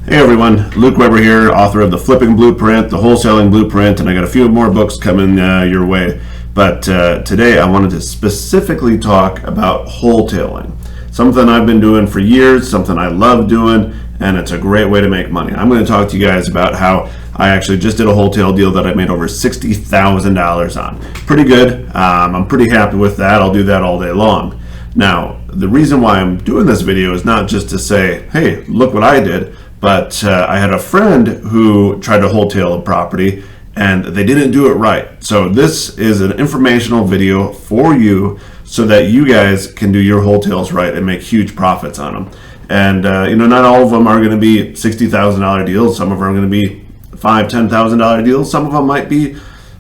Hey everyone, Luke Weber here, author of The Flipping Blueprint, The Wholesaling Blueprint, and I got a few more books coming your way. But today I wanted to specifically talk about wholetailing. Something I've been doing for years, something I love doing, and it's a great way to make money. I'm going to talk to you guys about how I actually just did a wholetail deal that I made over $60,000 on. Pretty good. I'm pretty happy with that. I'll do that all day long. Now, the reason why I'm doing this video is not just to say, hey, look what I did, but I had a friend who tried to wholetail a property and they didn't do it right. So this is an informational video for you so that you guys can do your wholetails right and make huge profits on them. And not all of them are going to be $60,000 deals. Some of them are going to be $5,000, $10,000 deals. Some of them might be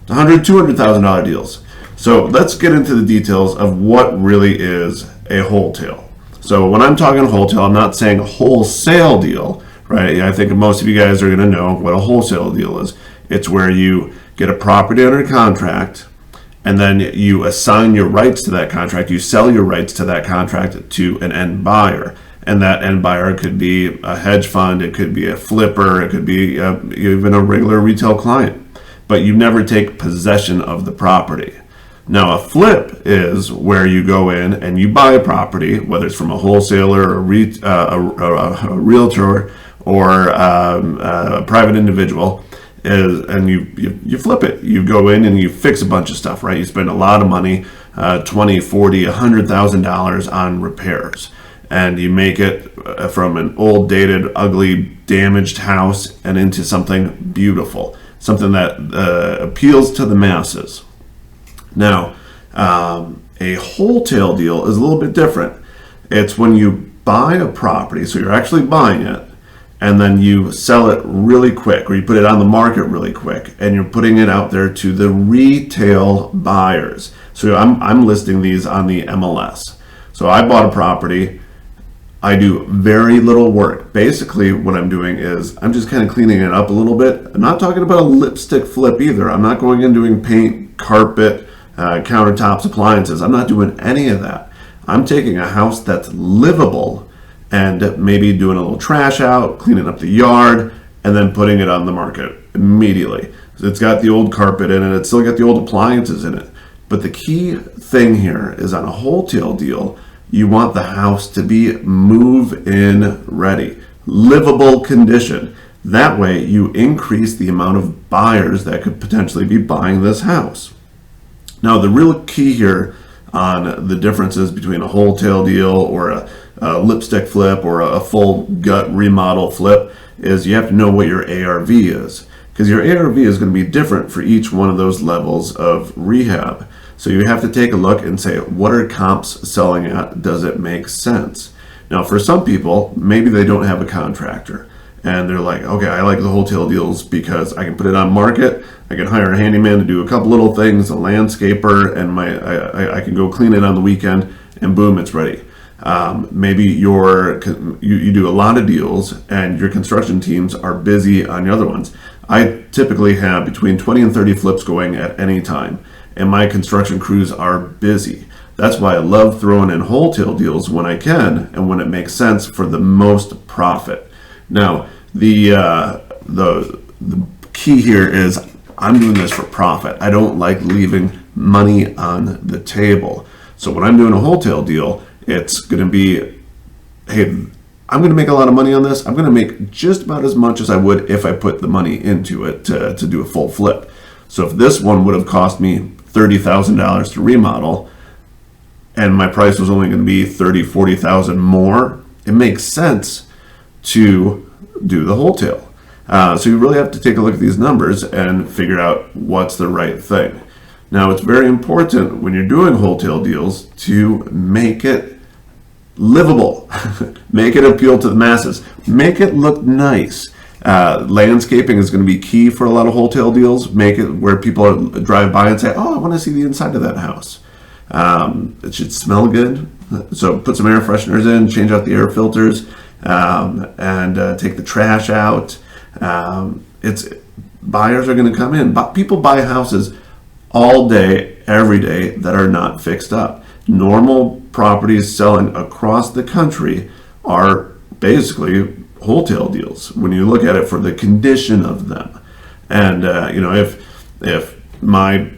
$100,000, $200,000 deals. So let's get into the details of what really is a wholetail. So when I'm talking wholetail, I'm not saying wholesale deal, right? I think most of you guys are going to know what a wholesale deal is. It's where you get a property under contract and then you assign your rights to that contract. You sell your rights to that contract to an end buyer. And that end buyer could be a hedge fund, it could be a flipper, it could be even a regular retail client. But you never take possession of the property. Now, a flip is where you go in and you buy a property, whether it's from a wholesaler, a realtor, or a private individual, and you flip it. You go in and you fix a bunch of stuff, right? You spend a lot of money, $20,000, $40,000, $100,000 on repairs. And you make it from an old, dated, ugly, damaged house and into something beautiful, something that appeals to the masses. Now, a wholesale deal is a little bit different. It's when you buy a property, so you're actually buying it, and then you sell it really quick, or you put it on the market really quick, and you're putting it out there to the retail buyers. So I'm listing these on the MLS. So I bought a property. I do very little work. Basically, what I'm doing is I'm just kind of cleaning it up a little bit. I'm not talking about a lipstick flip either. I'm not going in doing paint, carpet, countertops, appliances. I'm not doing any of that. I'm taking a house that's livable and maybe doing a little trash out, cleaning up the yard, and then putting it on the market immediately. So it's got the old carpet in it. It's still got the old appliances in it. But the key thing here is on a wholesale deal, you want the house to be move-in ready, livable condition. That way you increase the amount of buyers that could potentially be buying this house. Now, the real key here on the differences between a wholesale deal or a lipstick flip or a full gut remodel flip is you have to know what your ARV is, because your ARV is going to be different for each one of those levels of rehab. So you have to take a look and say, what are comps selling at? Does it make sense? Now, for some people, maybe they don't have a contractor. And they're like, okay, I like the wholesale deals because I can put it on market. I can hire a handyman to do a couple little things, a landscaper, and I can go clean it on the weekend, and boom, it's ready. Maybe you do a lot of deals, and your construction teams are busy on the other ones. I typically have between 20 and 30 flips going at any time, and my construction crews are busy. That's why I love throwing in wholesale deals when I can and when it makes sense for the most profit. Now, the key here is I'm doing this for profit. I don't like leaving money on the table. So when I'm doing a wholesale deal, it's going to be, hey, I'm going to make a lot of money on this. I'm going to make just about as much as I would if I put the money into it to do a full flip. So if this one would have cost me $30,000 to remodel and my price was only going to be $30,000, $40,000 more, it makes sense to do the wholesale. So you really have to take a look at these numbers and figure out what's the right thing. Now, it's very important when you're doing wholesale deals to make it livable, make it appeal to the masses, make it look nice. Landscaping is going to be key for a lot of wholesale deals. Make it where people drive by and say, oh, I want to see the inside of that house. It should smell good. So put some air fresheners in, change out the air filters, and take the trash out. Buyers are going to come in. People buy houses all day, every day that are not fixed up. Normal properties selling across the country are basically wholesale deals when you look at it for the condition of them. And if my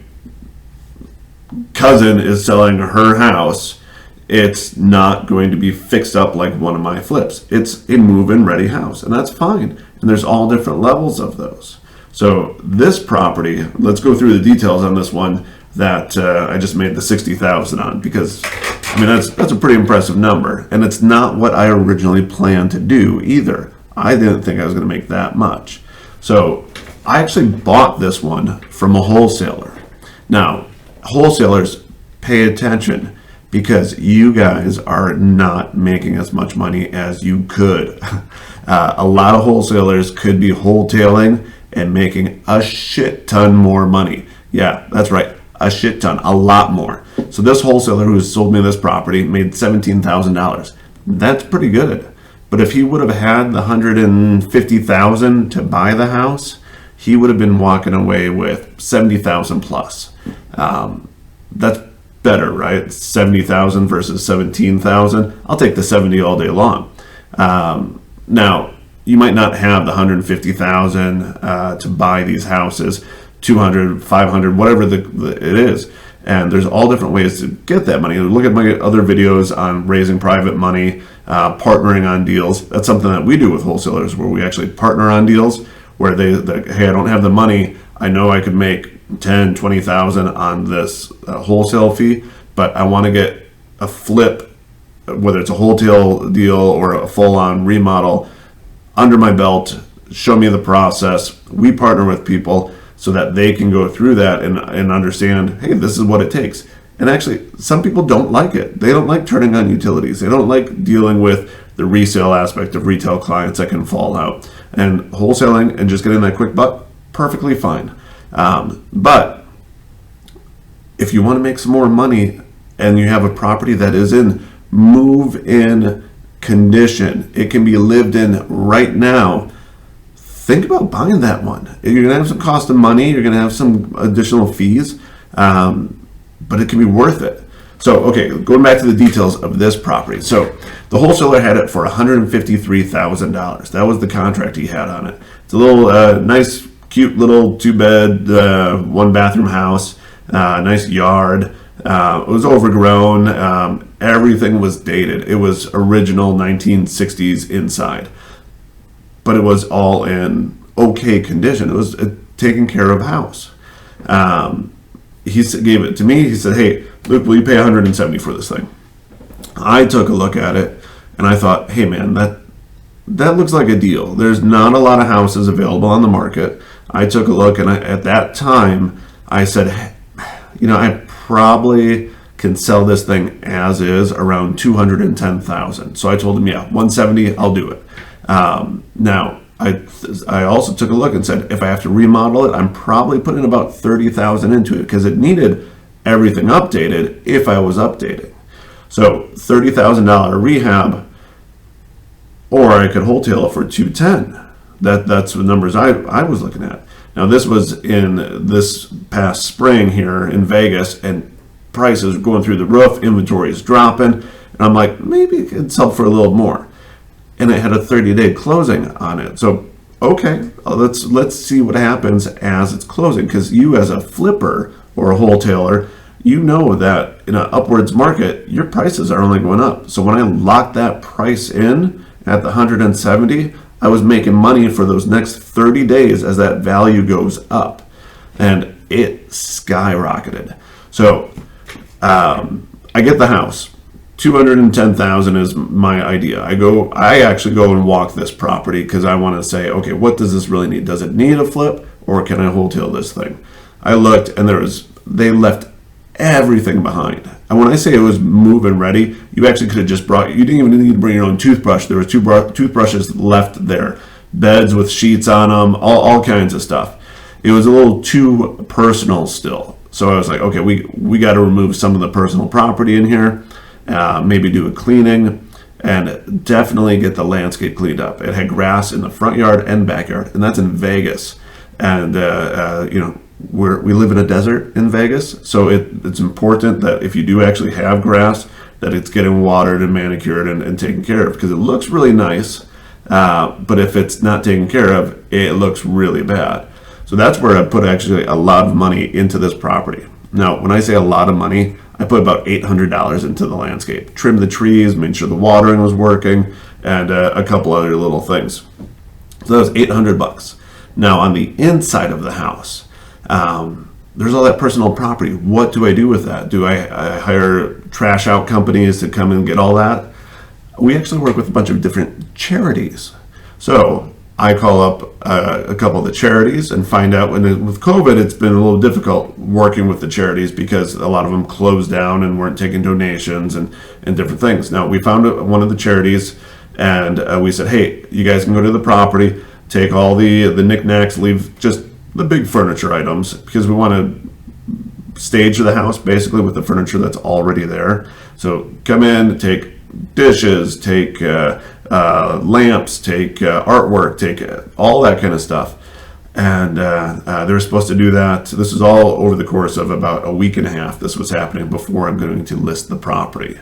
cousin is selling her house, it's not going to be fixed up like one of my flips. It's a move-in ready house, and that's fine. And there's all different levels of those. So this property, let's go through the details on this one that I just made the $60,000 on, because I mean that's a pretty impressive number, and it's not what I originally planned to do either. I didn't think I was going to make that much. So I actually bought this one from a wholesaler. Now, wholesalers, pay attention, because you guys are not making as much money as you could. A lot of wholesalers could be wholetailing and making a shit ton more money. Yeah, that's right, a shit ton, a lot more. So this wholesaler who sold me this property made $17,000. That's pretty good. But if he would have had the $150,000 to buy the house, he would have been walking away with $70,000 plus. That's better, right? 70,000 versus 17,000. I'll take the 70 all day long. Now, you might not have the 150,000 to buy these houses, 200, 500, whatever it is. And there's all different ways to get that money. Look at my other videos on raising private money, partnering on deals. That's something that we do with wholesalers, where we actually partner on deals where hey, I don't have the money. I know I could make 10, 20,000 on this wholesale fee, but I want to get a flip, whether it's a wholesale deal or a full-on remodel, under my belt. Show me the process. We partner with people so that they can go through that and understand, hey, this is what it takes. And actually, some people don't like it. They don't like turning on utilities. They don't like dealing with the resale aspect of retail clients that can fall out. And wholesaling and just getting that quick buck, perfectly fine. But if you want to make some more money and you have a property that is in move-in condition, it can be lived in right now, think about buying that one. You're going to have some cost of money, you're going to have some additional fees, but it can be worth it. So, okay, going back to the details of this property. So the wholesaler had it for $153,000. That was the contract he had on it. It's a little nice, cute little 2-bed, 1-bathroom house, nice yard. It was overgrown. Everything was dated. It was original 1960s inside, but it was all in okay condition. It was a taken care of house. He gave it to me. He said, hey, Luke, will you pay $170 for this thing? I took a look at it and I thought, hey man, that looks like a deal. There's not a lot of houses available on the market. I took a look, and at that time I said, I probably can sell this thing as is around $210,000. So I told him, yeah, $170, I'll do it. Now I also took a look and said, if I have to remodel it, I'm probably putting about $30,000 into it, because it needed everything updated if I was updating. So $30,000 rehab, or I could wholesale it for $210. That's the numbers I was looking at. Now this was in this past spring here in Vegas, and prices are going through the roof, inventory is dropping, and I'm like, maybe it could sell for a little more. And it had a 30-day closing on it. So okay, let's see what happens as it's closing, because you as a flipper or a wholetailer, you know that in an upwards market, your prices are only going up. So when I locked that price in at the 170, I was making money for those next 30 days as that value goes up, and it skyrocketed. So I get the house. $210,000 is my idea. I actually go and walk this property because I want to say, okay, what does this really need? Does it need a flip, or can I wholesale this thing? I looked, and they left everything behind. And when I say it was move-in ready, you actually could have just you didn't even need to bring your own toothbrush. There were two toothbrushes left there, beds with sheets on them, all kinds of stuff. It was a little too personal still. So I was like, okay, we got to remove some of the personal property in here, maybe do a cleaning, and definitely get the landscape cleaned up. It had grass in the front yard and backyard, and that's in Vegas. And we live in a desert in Vegas, so it's important that if you do actually have grass, that it's getting watered and manicured and taken care of, because it looks really nice. But if it's not taken care of, it looks really bad. So that's where I put actually a lot of money into this property. Now, when I say a lot of money, I put about $800 into the landscape. Trimmed the trees, made sure the watering was working, and a couple other little things. So that was $800. Now, on the inside of the house, there's all that personal property. What do I do with that? Do I hire trash out companies to come and get all that? We actually work with a bunch of different charities. So I call up a couple of the charities and find out. With COVID, it's been a little difficult working with the charities because a lot of them closed down and weren't taking donations and different things. Now, we found one of the charities, and we said, hey, you guys can go to the property, take all the knickknacks, leave just the big furniture items, because we want to stage the house basically with the furniture that's already there. So come in, take dishes, take lamps, take artwork, take all that kind of stuff. And they were supposed to do that. This is all over the course of about a week and a half. This was happening before I'm going to list the property.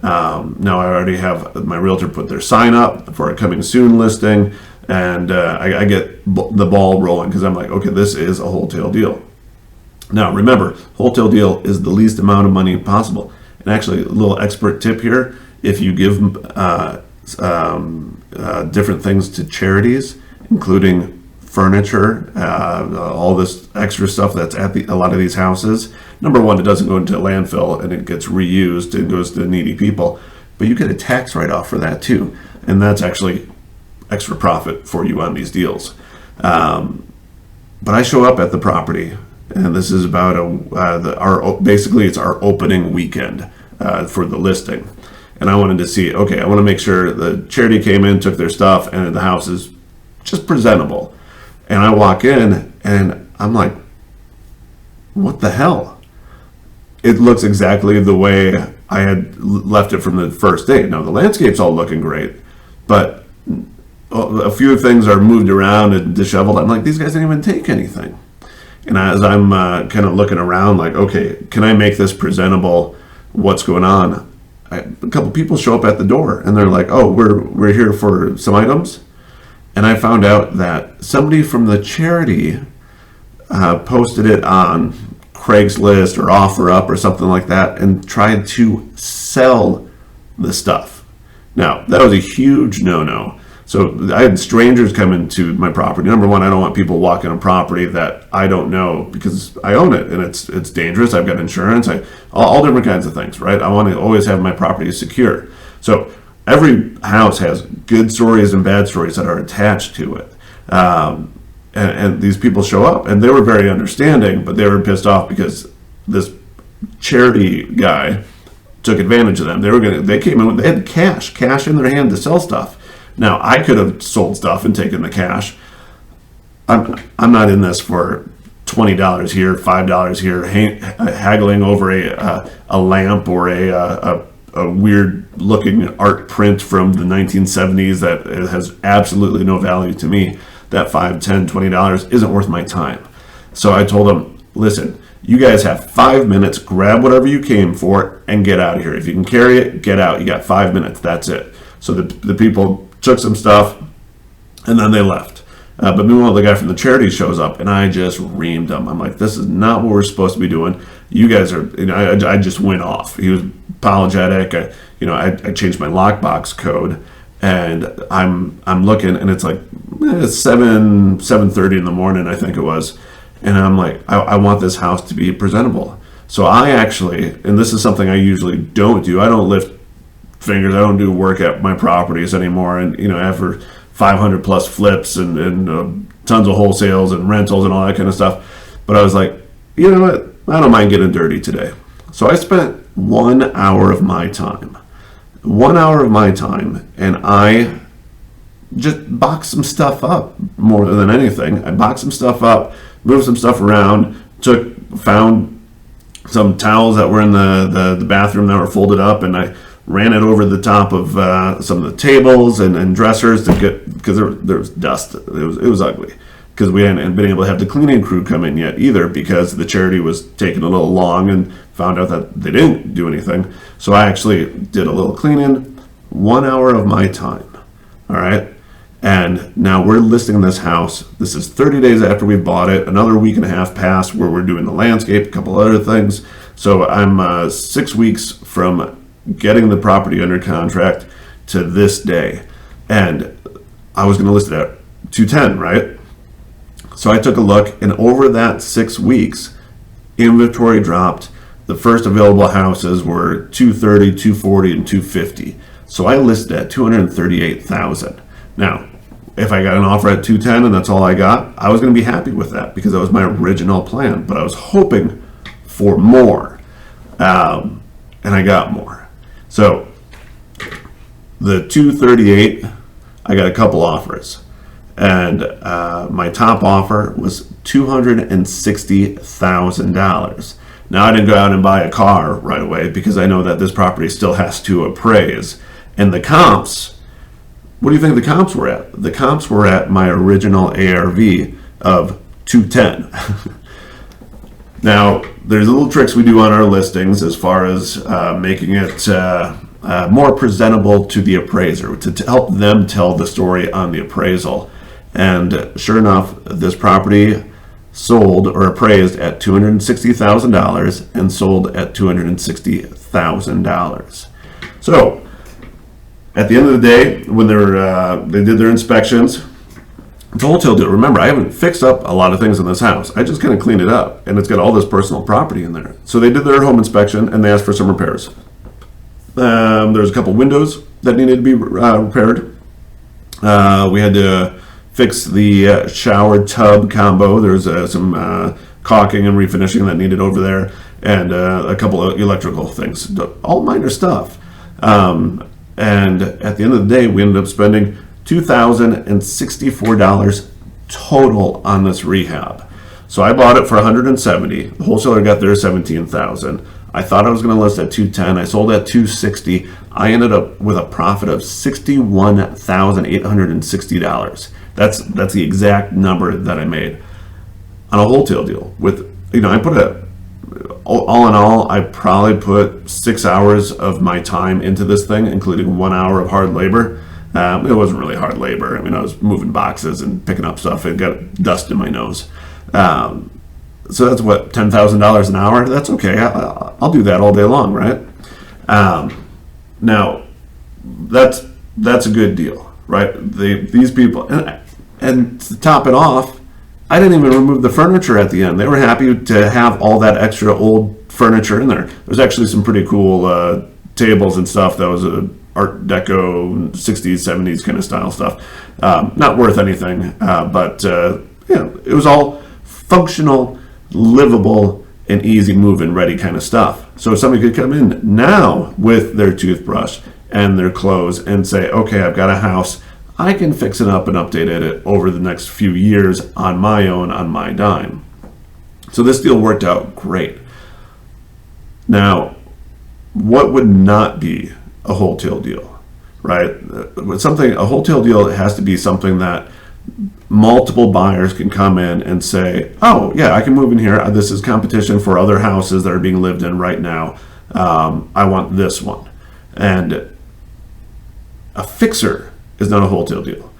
Now I already have my realtor put their sign up for a coming soon listing, and I get the ball rolling because I'm like, okay, this is a wholetail deal. Now remember, wholetail deal is the least amount of money possible. And actually, a little expert tip here: if you give different things to charities, including furniture, all this extra stuff that's at a lot of these houses, number one, it doesn't go into landfill and it gets reused and goes to needy people, but you get a tax write-off for that too, and that's actually extra profit for you on these deals. But I show up at the property, and this is about basically it's our opening weekend for the listing. And I wanted to see, okay, I want to make sure the charity came in, took their stuff, and the house is just presentable. And I walk in, and I'm like, what the hell? It looks exactly the way I had left it from the first day. Now, the landscape's all looking great, but a few things are moved around and disheveled. I'm like, these guys didn't even take anything. And as I'm kind of looking around, like, okay, can I make this presentable? What's going on? A couple people show up at the door, and they're like, oh, we're here for some items. And I found out that somebody from the charity posted it on Craigslist or OfferUp or something like that and tried to sell the stuff. Now, that was a huge no-no. So I had strangers come into my property. Number one, I don't want people walking on property that I don't know, because I own it and it's dangerous. I've got insurance, all different kinds of things, right? I want to always have my property secure. So every house has good stories and bad stories that are attached to it. And these people show up, and they were very understanding, but they were pissed off because this charity guy took advantage of them. They came in, they had cash in their hand to sell stuff. Now, I could have sold stuff and taken the cash. I'm not in this for $20 here, $5 here, haggling over a lamp or a weird-looking art print from the 1970s that has absolutely no value to me. That $5, $10, $20 isn't worth my time. So I told them, listen, you guys have 5 minutes, grab whatever you came for, and get out of here. If you can carry it, get out. You got 5 minutes, that's it. So the people took some stuff, and then they left. But meanwhile, the guy from the charity shows up, and I just reamed him. I'm like, this is not what we're supposed to be doing. You guys are, I just went off. He was apologetic. I changed my lockbox code, and I'm looking, and it's like 7:30 in the morning, I think it was. And I'm like, I want this house to be presentable. So I actually, and this is something I usually don't do, I don't lift fingers. I don't do work at my properties anymore. And, after 500 plus flips and tons of wholesales and rentals and all that kind of stuff. But I was like, you know what? I don't mind getting dirty today. So I spent 1 hour of my time. 1 hour of my time, and I just boxed some stuff up more than anything. I boxed some stuff up, moved some stuff around, found some towels that were in the bathroom that were folded up, and I ran it over the top of some of the tables and dressers because there was dust. It was ugly because we hadn't been able to have the cleaning crew come in yet either, because the charity was taking a little long and found out that they didn't do anything. So I actually did a little cleaning, 1 hour of my time. All right. And now we're listing this house. This is 30 days after we bought it. Another week and a half passed where we're doing the landscape, a couple other things. So I'm 6 weeks from getting the property under contract to this day. And I was going to list it at 210, right? So I took a look, and over that 6 weeks, inventory dropped. The first available houses were 230, 240, and 250. So I listed at 238,000. Now, if I got an offer at 210 and that's all I got, I was going to be happy with that because that was my original plan. But I was hoping for more, and I got more. So the 238, I got a couple offers, and my top offer was $260,000. Now, I didn't go out and buy a car right away because I know that this property still has to appraise. And the comps, what do you think the comps were at? The comps were at my original ARV of 210. Now, there's little tricks we do on our listings as far as making it more presentable to the appraiser, to help them tell the story on the appraisal. And sure enough, this property sold or appraised at $260,000 and sold at $260,000. So, at the end of the day, when they did their inspections, it's a wholesale deal. Remember, I haven't fixed up a lot of things in this house. I just kind of cleaned it up, and it's got all this personal property in there. So they did their home inspection, and they asked for some repairs. There's a couple windows that needed to be repaired. We had to fix the shower tub combo. There's some caulking and refinishing that needed over there, and a couple of electrical things. All minor stuff. And at the end of the day, we ended up spending $2,064 total on this rehab. So I bought it for $170,000. The wholesaler got their $17,000. I thought I was going to list at $210,000. I sold at $260,000. I ended up with a profit of $61,860. That's the exact number that I made on a wholesale deal. With, I put all in all, I probably put 6 hours of my time into this thing, including 1 hour of hard labor. It wasn't really hard labor. I mean, I was moving boxes and picking up stuff. It got dust in my nose. So that's what, $10,000 an hour? That's okay. I'll do that all day long, right? Now, that's a good deal, right? These people, and to top it off, I didn't even remove the furniture at the end. They were happy to have all that extra old furniture in there. There's actually some pretty cool tables and stuff that was Art Deco, 60s, 70s kind of style stuff. Not worth anything, but it was all functional, livable, and easy move-in ready kind of stuff. So somebody could come in now with their toothbrush and their clothes and say, okay, I've got a house. I can fix it up and update it over the next few years on my own, on my dime. So this deal worked out great. Now, what would not be a wholesale deal, right? A wholesale deal has to be something that multiple buyers can come in and say, oh, yeah, I can move in here. This is competition for other houses that are being lived in right now. I want this one. And a fixer is not a wholesale deal.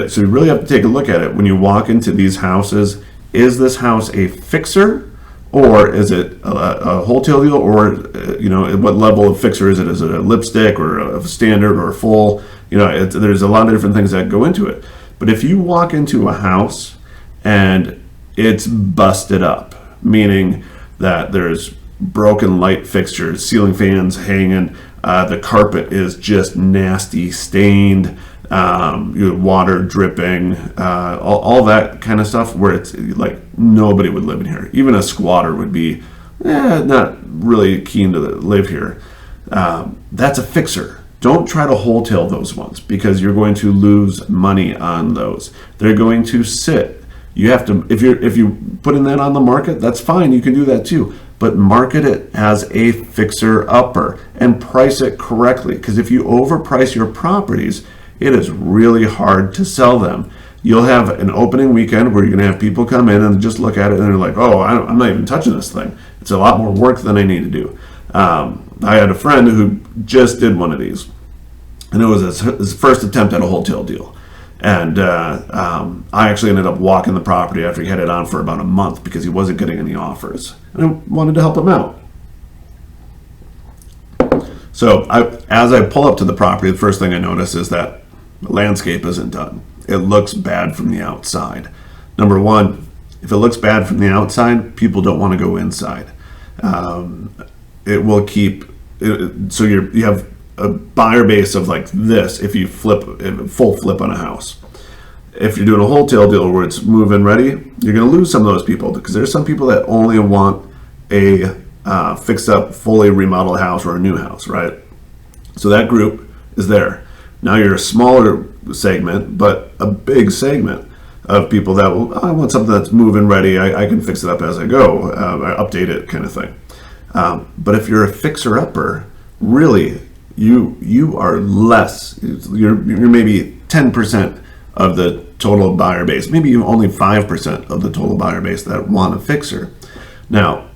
So you really have to take a look at it when you walk into these houses. Is this house a fixer, or is it a wholesale deal, or what level of fixer is it? Is it a lipstick or a standard or a full? There's a lot of different things that go into it. But if you walk into a house and it's busted up, meaning that there's broken light fixtures, ceiling fans hanging, the carpet is just nasty, stained, water dripping, all that kind of stuff, where it's like nobody would live in here. Even a squatter would be not really keen to live here. That's a fixer. Don't try to wholesale those ones because you're going to lose money on those. They're going to sit. You have to, if you putting that on the market, that's fine. You can do that too. But market it as a fixer-upper and price it correctly. Because if you overprice your properties, it is really hard to sell them. You'll have an opening weekend where you're going to have people come in and just look at it and they're like, oh, I'm not even touching this thing. It's a lot more work than I need to do. I had a friend who just did one of these, and it was his first attempt at a wholesale deal. And I actually ended up walking the property after he had it on for about a month because he wasn't getting any offers. And I wanted to help him out. So as I pull up to the property, the first thing I notice is that the landscape isn't done. It looks bad from the outside. Number one, if it looks bad from the outside, people don't want to go inside. It will keep, so you have a buyer base of like this if you full flip on a house. If you're doing a wholetail deal where it's move-in ready, you're going to lose some of those people because there's some people that only want a fixed up, fully remodeled house or a new house, right? So that group is there. Now you're a smaller segment, but a big segment of people that will, I want something that's move-in ready. I can fix it up as I go, I update it kind of thing. But if you're a fixer-upper, really, you are less. You're maybe 10% of the total buyer base, maybe only 5% of the total buyer base that want a fixer. Now,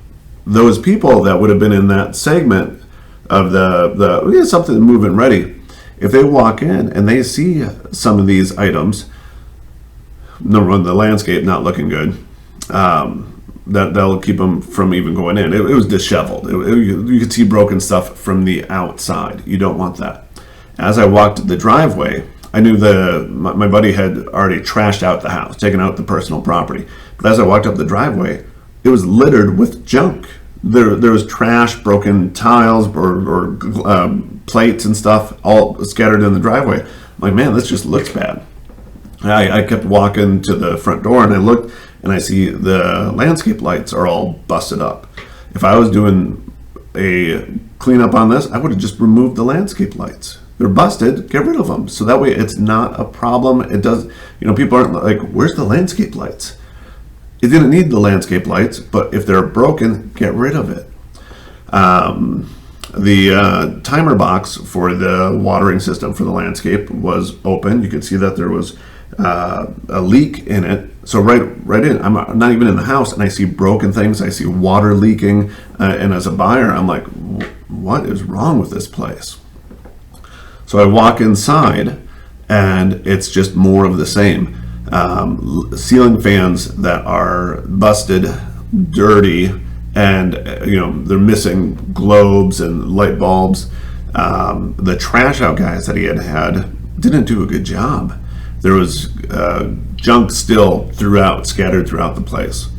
those people that would have been in that segment of the something move-in ready, if they walk in and they see some of these items, number one, the landscape not looking good, that'll keep them from even going in. It was disheveled. You could see broken stuff from the outside. You don't want that. As I walked the driveway, I knew my buddy had already trashed out the house, taken out the personal property. But as I walked up the driveway, it was littered with junk. There was trash, broken tiles, or plates and stuff all scattered in the driveway. I'm like, man, this just looks bad. I kept walking to the front door and I looked and I see the landscape lights are all busted up. If I was doing a cleanup on this, I would have just removed the landscape lights. They're busted, get rid of them. So that way it's not a problem. It does, people aren't like, where's the landscape lights? It didn't need the landscape lights, but if they're broken, get rid of it. The timer box for the watering system for the landscape was open. You could see that there was a leak in it. So right in, I'm not even in the house, and I see broken things. I see water leaking, and as a buyer, I'm like, what is wrong with this place? So I walk inside, and it's just more of the same. Ceiling fans that are busted, dirty, and they're missing globes and light bulbs. The trash out guys that he had didn't do a good job. There was junk still scattered throughout the place.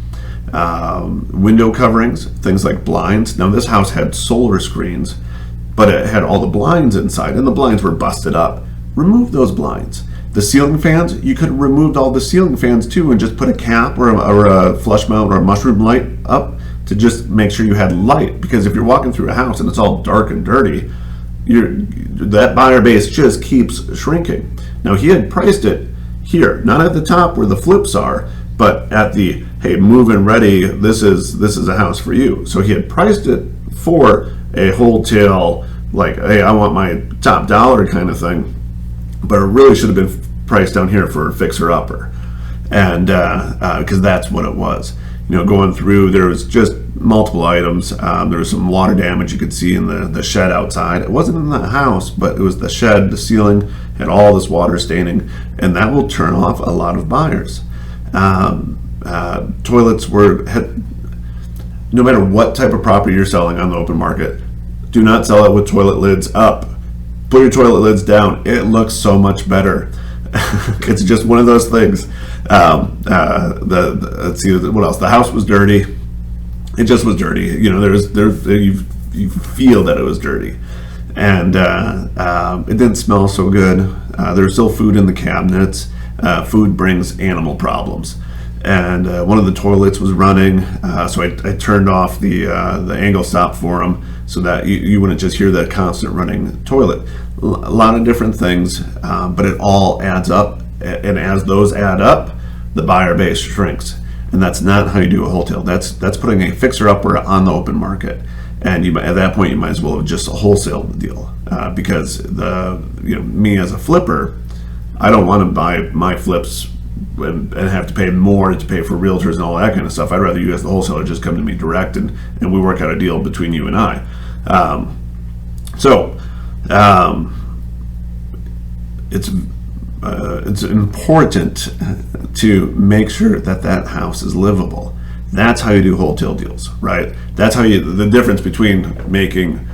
Window coverings, things like blinds. Now this house had solar screens, but it had all the blinds inside, and the blinds were busted up. Remove those blinds. The ceiling fans, you could have removed all the ceiling fans too and just put a cap or a flush mount or a mushroom light up to just make sure you had light. Because if you're walking through a house and it's all dark and dirty, that buyer base just keeps shrinking. Now he had priced it here, not at the top where the flips are, but at the, hey, move-in ready, this is a house for you. So he had priced it for a wholetail, like, hey, I want my top dollar kind of thing. But it really should have been priced down here for a fixer-upper, and because that's what it was. Going through, there was just multiple items. There was some water damage you could see in the shed outside. It wasn't in the house, but it was the shed. The ceiling had all this water staining, and that will turn off a lot of buyers. Toilets no matter what type of property you're selling on the open market, do not sell it with toilet lids up. Put your toilet lids down. It looks so much better. It's just one of those things. Let's see, what else? The house was dirty. It just was dirty. You feel that it was dirty, and it didn't smell so good. There was still food in the cabinets. Food brings animal problems, and one of the toilets was running. So I turned off the angle stop for them, so that you wouldn't just hear that constant running toilet. A lot of different things, but it all adds up, and as those add up, the buyer base shrinks, and that's not how you do a wholetail. That's putting a fixer-upper on the open market, and at that point you might as well have just a wholesale deal, because me as a flipper, I don't want to buy my flips and have to pay more to pay for realtors and all that kind of stuff. I'd rather you as the wholesaler just come to me direct, and we work out a deal between you and I. It's it's important to make sure that that house is livable. That's how you do wholesale deals, right? That's how you, the difference between making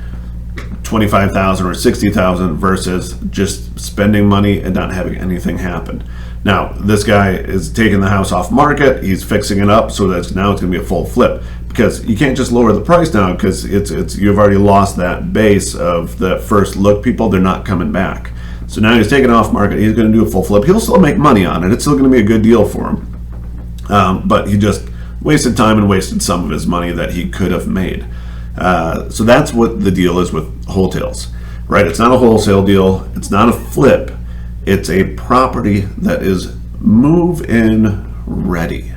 25,000 or 60,000 versus just spending money and not having anything happen. Now, this guy is taking the house off market. He's fixing it up so that now it's going to be a full flip, because you can't just lower the price now, because it's you've already lost that base of the first look people. They're not coming back. So now he's taking it off market. He's going to do a full flip. He'll still make money on it. It's still going to be a good deal for him. But he just wasted time and wasted some of his money that he could have made. So that's what the deal is with wholetails, right? It's not a wholesale deal. It's not a flip. It's a property that is move-in ready.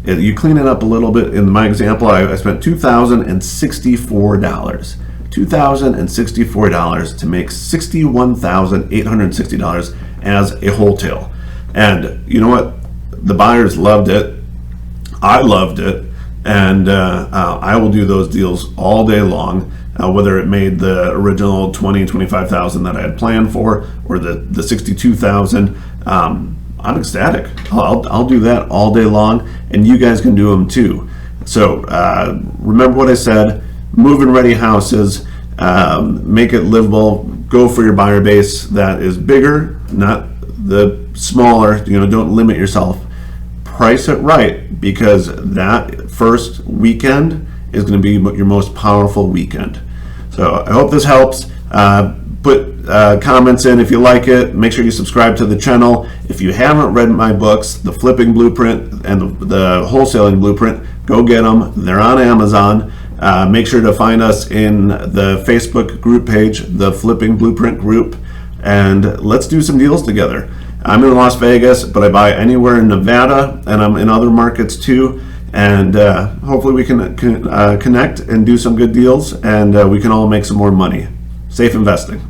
You clean it up a little bit. In my example, I spent $2,064. $2,064 to make $61,860 as a wholetail. And you know what? The buyers loved it. I loved it. And I will do those deals all day long, whether it made the original 25,000 that I had planned for, or the 62,000. I'm ecstatic. I'll do that all day long, and you guys can do them too. So remember what I said: move-in ready houses, make it livable. Go for your buyer base that is bigger, not the smaller. Don't limit yourself. Price it right, because that first weekend is going to be your most powerful weekend. So I hope this helps. Put comments in if you like it. Make sure you subscribe to the channel. If you haven't read my books, The Flipping Blueprint and the Wholesaling Blueprint, go get them. They're on Amazon. Make sure to find us in the Facebook group page, The Flipping Blueprint Group, and let's do some deals together. I'm in Las Vegas, but I buy anywhere in Nevada, and I'm in other markets too. And hopefully we can connect and do some good deals, and we can all make some more money. Safe investing.